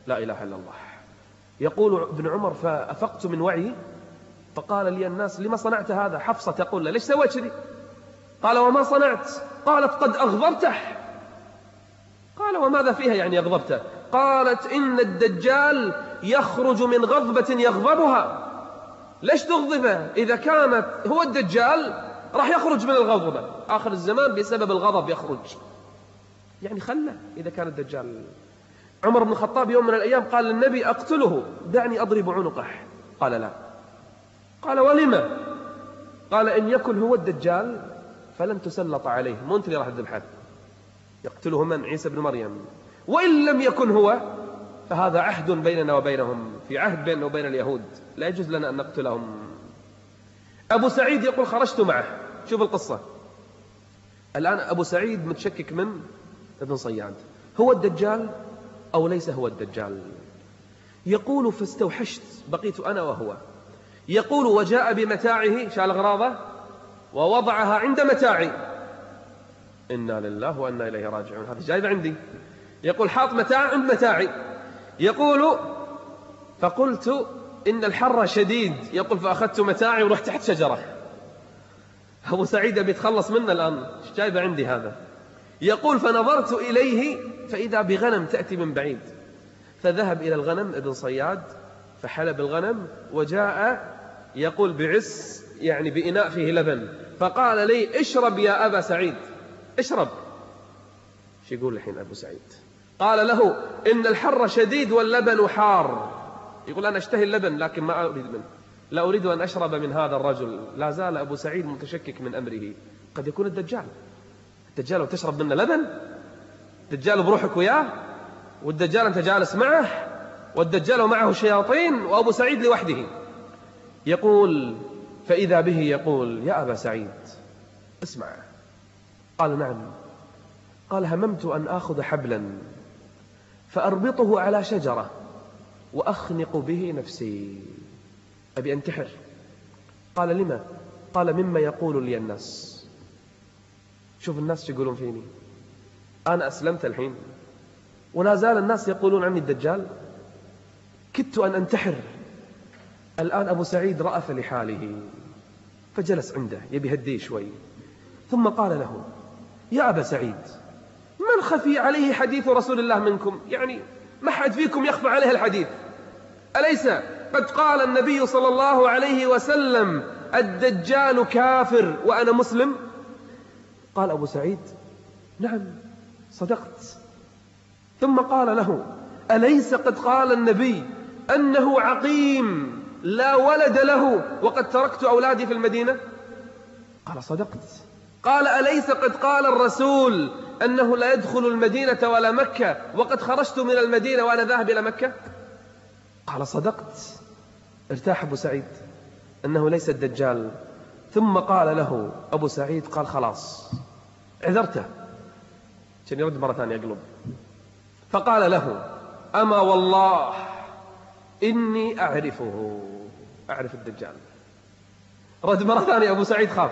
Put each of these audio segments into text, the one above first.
لا إله إلا الله. يقول ابن عمر فأفقت من وعي فقال لي الناس: لما صنعت هذا؟ حفصة تقول له: ليش سويت كذي؟ قال: وما صنعت؟ قالت: قد أغضبته. قال: وماذا فيها يعني أغضبته؟ قالت: إن الدجال يخرج من غضبة يغضبها. ليش تغضبه؟ إذا كانت هو الدجال راح يخرج من الغضبة، آخر الزمان بسبب الغضب يخرج، يعني خله إذا كان الدجال. عمر بن الخطاب يوم من الأيام قال للنبي: أقتله، دعني أضرب عنقه. قال: لا. قال: ولما؟ قال: إن يكن هو الدجال فلن تسلط عليه، مو أنت اللي راح تذبحه، يقتله من؟ عيسى بن مريم. وإن لم يكن هو فهذا عهد بيننا وبينهم، في عهد بيننا وبين اليهود، لا يجوز لنا أن نقتلهم. أبو سعيد يقول: خرجت معه. شوف القصة الآن. أبو سعيد متشكك من ابن صياد، هو الدجال أو ليس هو الدجال؟ يقول: فاستوحشت، بقيت أنا وهو. يقول: وجاء بمتاعه، شال أغراضه ووضعها عند متاعي. إنا لله وإنا إليه راجعون، هذا جايب عندي. يقول: حاط متاع عند متاعي. يقول: فقلت إن الحر شديد. يقول: فأخذت متاعي ورحت تحت شجرة. أبو سعيد بيتخلص منه الآن، ايش جايب عندي هذا؟ يقول: فنظرت إليه فإذا بغنم تأتي من بعيد، فذهب إلى الغنم ابن صياد فحلب الغنم وجاء، يقول بعس، يعني بإناء فيه لبن، فقال لي: اشرب يا أبا سعيد، اشرب. ايش يقول الحين أبو سعيد؟ قال له: إن الحر شديد واللبن حار. يقول: أنا أشتهي اللبن لكن ما أريد منه، لا أريد أن أشرب من هذا الرجل. لا زال أبو سعيد متشكك من أمره، قد يكون الدجال. الدجال وتشرب منه لبن؟ الدجال بروحك وياه، والدجال أنت جالس معه، والدجال ومعه شياطين، وأبو سعيد لوحده. يقول: فإذا به يقول: يا أبا سعيد اسمع. قال: نعم. قال: هممت أن آخذ حبلا فأربطه على شجرة وأخنق به نفسي، أبي أنتحر. قال: لما؟ قال: مما يقول لي الناس. شوف الناس يقولون فيني، أنا أسلمت الحين ولا زال الناس يقولون عني الدجال، كدت أن أنتحر. الآن أبو سعيد رأف لحاله فجلس عنده يبي هديه شوي، ثم قال له: يا أبا سعيد، من خفي عليه حديث رسول الله منكم؟ يعني ما حد فيكم يخفى عليه الحديث؟ أليس قد قال النبي صلى الله عليه وسلم: الدجال كافر وأنا مسلم؟ قال أبو سعيد: نعم صدقت. ثم قال له: أليس قد قال النبي أنه عقيم لا ولد له وقد تركت أولادي في المدينة؟ قال: صدقت. قال: أليس قد قال الرسول أنه لا يدخل المدينة ولا مكة وقد خرجت من المدينة وأنا ذاهب إلى مكة؟ قال: صدقت. ارتاح أبو سعيد أنه ليس الدجال. ثم قال له أبو سعيد، قال: خلاص عذرته، كان يرد مرة ثانية يقلب. فقال له: أما والله إني أعرفه، أعرف الدجال. رد مرة ثانية أبو سعيد خاف،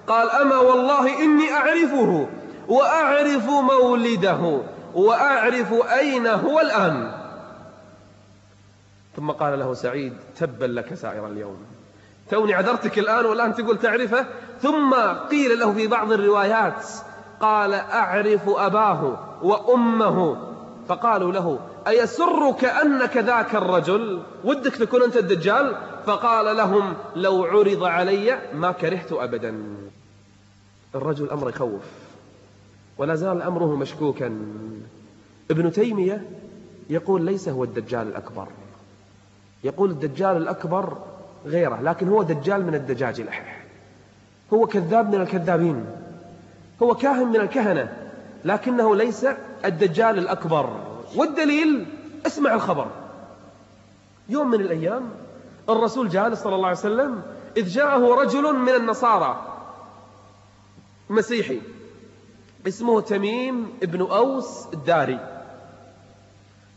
قال: أما والله إني أعرفه وأعرف مولده وأعرف أين هو الآن. ثم قال له سعيد: تبا لك سائر اليوم، توني عذرتك الآن والآن تقول تعرفه. ثم قيل له في بعض الروايات قال: أعرف أباه وأمه. فقالوا له: أيسرك أنك ذاك الرجل؟ ودك تكون أنت الدجال؟ فقال لهم: لو عرض علي ما كرهت أبدا. الرجل أمر يخوف ولا زال أمره مشكوكا. ابن تيمية يقول: ليس هو الدجال الأكبر، يقول الدجال الأكبر غيره، لكن هو دجال من الدجاجلة، هو كذاب من الكذابين، هو كاهن من الكهنة، لكنه ليس الدجال الأكبر. والدليل اسمع الخبر. يوم من الأيام الرسول جالس صلى الله عليه وسلم، إذ جاءه رجل من النصارى مسيحي اسمه تميم ابن أوس الداري،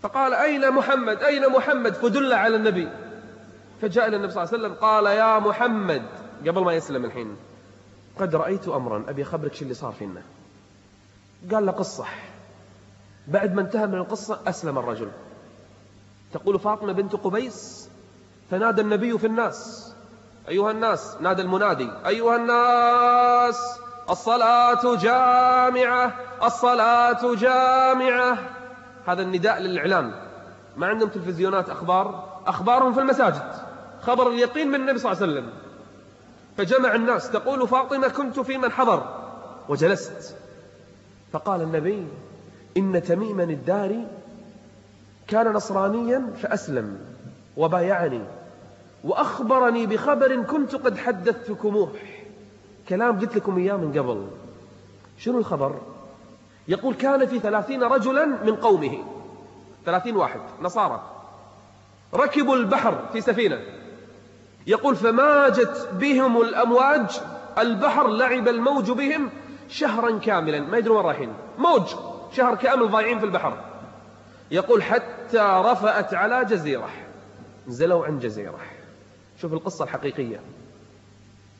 فقال: أين محمد؟ أين محمد؟ فدل على النبي. فجاء إلى النبي صلى الله عليه وسلم قال: يا محمد، قبل ما يسلم الحين، قد رأيت أمرا أبي خبرك شو اللي صار فينا. قال له قصة. بعد ما انتهى من القصة أسلم الرجل. تقول فاطمة بنت قبيس: فنادى النبي في الناس: أيها الناس، نادى المنادي: أيها الناس، الصلاة جامعة، الصلاة جامعة. هذا النداء للإعلام. ما عندهم تلفزيونات أخبارهم في المساجد، خبر اليقين من النبي صلى الله عليه وسلم. فجمع الناس. تقول فاطمة: كنت في من حضر وجلست، فقال النبي: إن تميما الداري كان نصرانيا فأسلم وبايعني وأخبرني بخبر كنت قد حدثتكموه. كلام قلت لكم إياه من قبل. شنو الخبر؟ يقول: كان في 30 رجلا من قومه، 30 واحد نصارى، ركبوا البحر في سفينة. يقول: فماجت بهم الأمواج، البحر لعب الموج بهم شهرا كاملا، ما يدرون وين رايحين، موج شهر كامل ضايعين في البحر. يقول: حتى رفأت على جزيرة، نزلوا عن جزيرة. شوف القصة الحقيقية.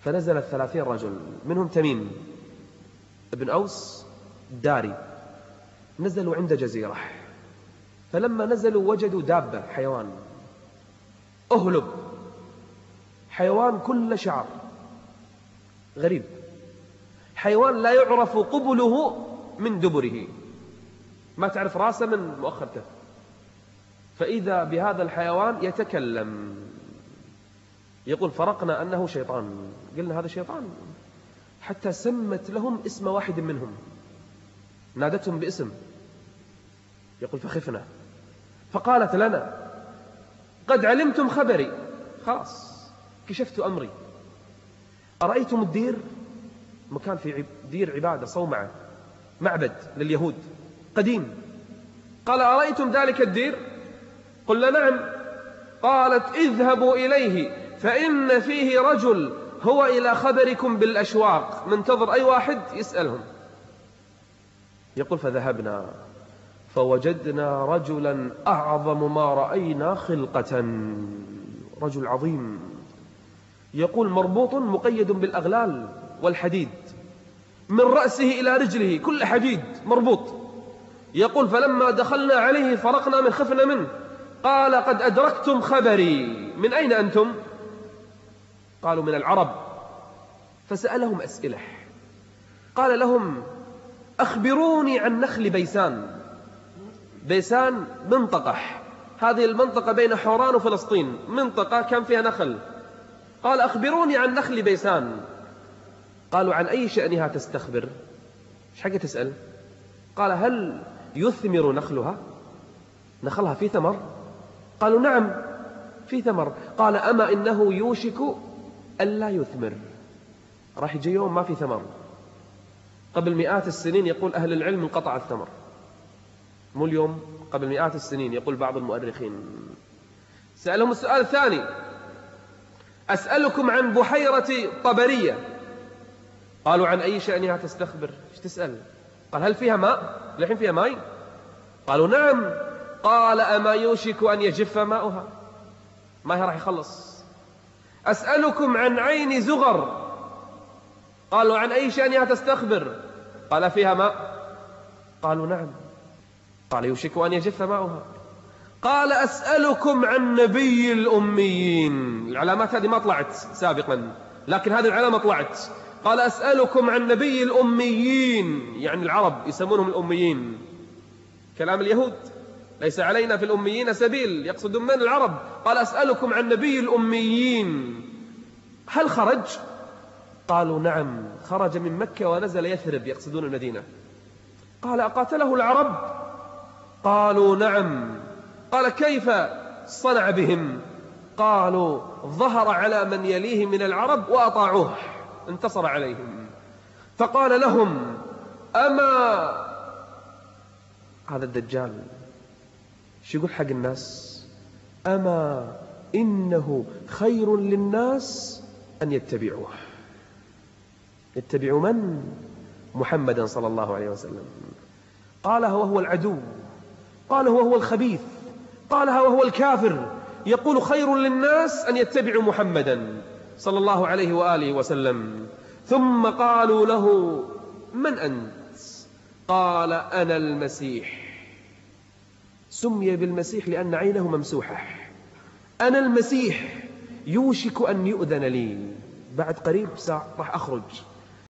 فنزل 30 رجل، منهم تميم ابن أوس الداري، نزلوا عند جزيرة. فلما نزلوا وجدوا دابة، حيوان أهلب، حيوان كل شعر، غريب، حيوان لا يعرف قبله من دبره، ما تعرف راسه من مؤخرته. فإذا بهذا الحيوان يتكلم. يقول: فرقنا أنه شيطان، قلنا هذا شيطان، حتى سمت لهم اسم واحد منهم، نادتهم باسم. يقول: فخفنا، فقالت لنا: قد علمتم خبري، خلاص كشفت أمري. أرأيتم الدير؟ مكان في دير عبادة، صومعة، معبد لليهود قديم. قال: أرأيتم ذلك الدير؟ قلنا: نعم. قالت: اذهبوا إليه فإن فيه رجل هو إلى خبركم بالأشواق، منتظر أي واحد يسألهم. يقول: فذهبنا فوجدنا رجلا أعظم ما رأينا خلقة، رجل عظيم. يقول: مربوط مقيد بالأغلال والحديد، من رأسه إلى رجله كل حديد مربوط. يقول: فلما دخلنا عليه فرقنا من خفنا منه. قال: قد أدركتم خبري، من أين أنتم؟ قالوا: من العرب. فسألهم أسئلة. قال لهم: أخبروني عن نخل بيسان. بيسان منطقة، هذه المنطقة بين حوران وفلسطين، منطقة كان فيها نخل. قال: أخبروني عن نخل بيسان. قالوا: عن أي شأنها تستخبر؟ إيش حاجة تسأل؟ قال: هل يثمر نخلها؟ نخلها في ثمر؟ قالوا: نعم في ثمر. قال: أما إنه يوشك ألا يثمر، راح يجي يوم ما في ثمر. قبل مئات السنين يقول أهل العلم انقطع الثمر، مو اليوم، قبل مئات السنين يقول بعض المؤرخين. سألهم السؤال الثاني: أسألكم عن بحيرة طبرية. قالوا: عن أي شأنها تستخبر؟ إيش تسأل؟ قال: هل فيها ماء؟ الحين فيها ماء؟ قالوا: نعم. قال: أما يوشك أن يجف ماؤها؟ ما هي راح يخلص. أسألكم عن عين زغر. قالوا: عن أي شأنها تستخبر؟ قال: فيها ماء؟ قالوا: نعم. قال: يوشك أن يجف ماؤها. قال: أسألكم عن نبي الأميين. العلامات هذه ما طلعت سابقا، لكن هذه العلامة طلعت. قال: أسألكم عن نبي الأميين، يعني العرب يسمونهم الأميين، كلام اليهود، ليس علينا في الأميين سبيل، يقصدون من العرب. قال: أسألكم عن نبي الأميين، هل خرج؟ قالوا: نعم خرج من مكة ونزل يثرب، يقصدون المدينة. قال: أقاتله العرب؟ قالوا: نعم. قال: كيف صنع بهم؟ قالوا: ظهر على من يليه من العرب وأطاعوه، انتصر عليهم. فقال لهم: أما هذا الدجال شو يقول حق الناس؟ أما إنه خير للناس أن يتبعوه. يتبعوا من؟ محمدا صلى الله عليه وسلم. قالها وهو العدو، قالها وهو الخبيث، قالها وهو الكافر. يقول: خير للناس أن يتبعوا محمدا صلى الله عليه وآله وسلم. ثم قالوا له: من أنت؟ قال: أنا المسيح. سمي بالمسيح لأن عينه ممسوحة. أنا المسيح يوشك أن يؤذن لي، بعد قريب ساعة راح أخرج.